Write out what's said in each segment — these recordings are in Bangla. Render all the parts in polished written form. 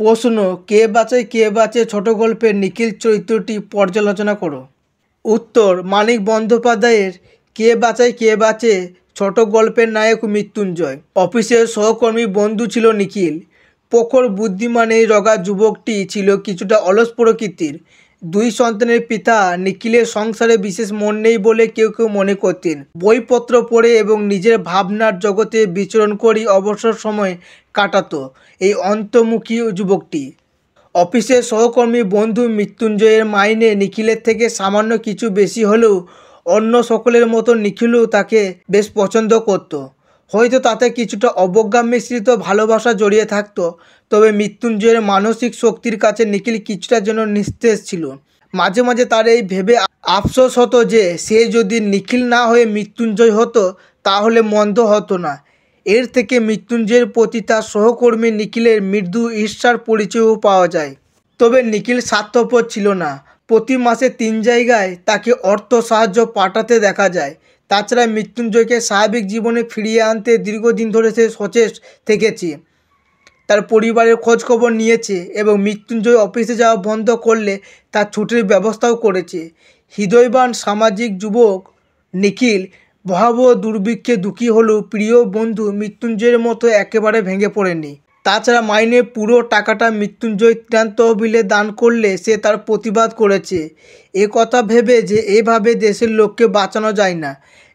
প্রশ্ন, কে বাঁচে ছোট গল্পের নিখিল চরিত্রটি পর্যালোচনা করো। উত্তর, মানিক বন্দ্যোপাধ্যায়ের কে বাঁচে ছোট গল্পের নায়ক মৃত্যুঞ্জয়। অফিসের সহকর্মী বন্ধু ছিল নিখিল। প্রখর বুদ্ধিমান এই রগা যুবকটি ছিল কিছুটা অলস প্রকৃতির। 2 সন্তানের পিতা নিখিলের সংসারে বিশেষ মন নেই বলে কেউ কেউ মনে করতেন। বইপত্র পড়ে এবং নিজের ভাবনার জগতে বিচরণ করেই অবসর সময় কাটাতো এই অন্তর্মুখী যুবকটি। অফিসের সহকর্মী বন্ধু মৃত্যুঞ্জয়ের মাইনে নিখিলের থেকে সামান্য কিছু বেশি হলেও অন্য সকলের মতো নিখিলও তাকে বেশ পছন্দ করত। হয়তো তাতে কিছুটা অবজ্ঞা মিশ্রিত ভালোবাসা জড়িয়ে থাকতো, তবে মৃত্যুঞ্জয়ের মানসিক শক্তির কাছে নিখিল কিছুটা যেন নিস্তেজ ছিল। মাঝে মাঝে তার এই ভেবে আফসোস হতো যে সে যদি নিখিল না হয়ে মৃত্যুঞ্জয় হতো তাহলে মন্দ হতো না। এর থেকে মৃত্যুঞ্জয়ের প্রতি তার সহকর্মী নিখিলের মৃদু ঈর্ষার পরিচয়ও পাওয়া যায়। তবে নিখিল স্বার্থপর ছিল না। প্রতি মাসে 3 জায়গায় তাকে অর্থ সাহায্য পাঠাতে দেখা যায়। তাছাড়া মৃত্যুঞ্জয়কে স্বাভাবিক জীবনে ফিরিয়ে আনতে দীর্ঘদিন ধরে সে সচেষ্ট থেকেছে। তার পরিবারের খোঁজখবর নিয়েছে এবং মৃত্যুঞ্জয় অফিসে যাওয়া বন্ধ করলে তার ছুটির ব্যবস্থাও করেছে। হৃদয়বান সামাজিক যুবক নিখিল ভয়াবহ দুর্ভিক্ষে দুঃখী হলেও প্রিয় বন্ধু মৃত্যুঞ্জয়ের মতো একেবারে ভেঙে পড়েনি। তাছাড়া মাইনের পুরো টাকাটা মৃত্যুঞ্জয় ত্রাণ তহবিলে দান করলে সে তার প্রতিবাদ করেছে, এ কথা ভেবে যে এভাবে দেশের লোককে বাঁচানো যায় না।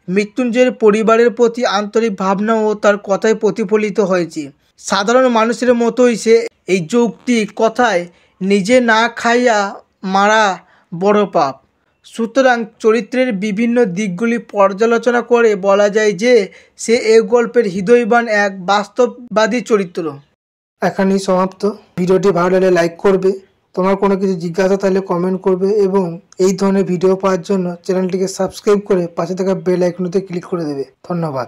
মৃত্যুঞ্জয়ের পরিবারের প্রতি আন্তরিক ভাবনাও তার কথায় প্রতিফলিত হয়েছে। সাধারণ মানুষের মতোই সে এই যৌক্তিক কথায় নিজে না খাইয়া মারা বড় পাপ। সুতরাং চরিত্রের বিভিন্ন দিকগুলি পর্যালোচনা করে বলা যায় যে সে এই গল্পের হৃদয়বান এক বাস্তববাদী চরিত্র। এখানেই সমাপ্ত। ভিডিওটি ভালো লাগলে লাইক করবে, তোমার কোনো কিছু জিজ্ঞাসা থাকলে কমেন্ট করবে এবং এই ধরনের ভিডিও পাওয়ার জন্য চ্যানেলটিকে সাবস্ক্রাইব করে পাশে থাকা বেল আইকনটিতে ক্লিক করে দেবে। ধন্যবাদ।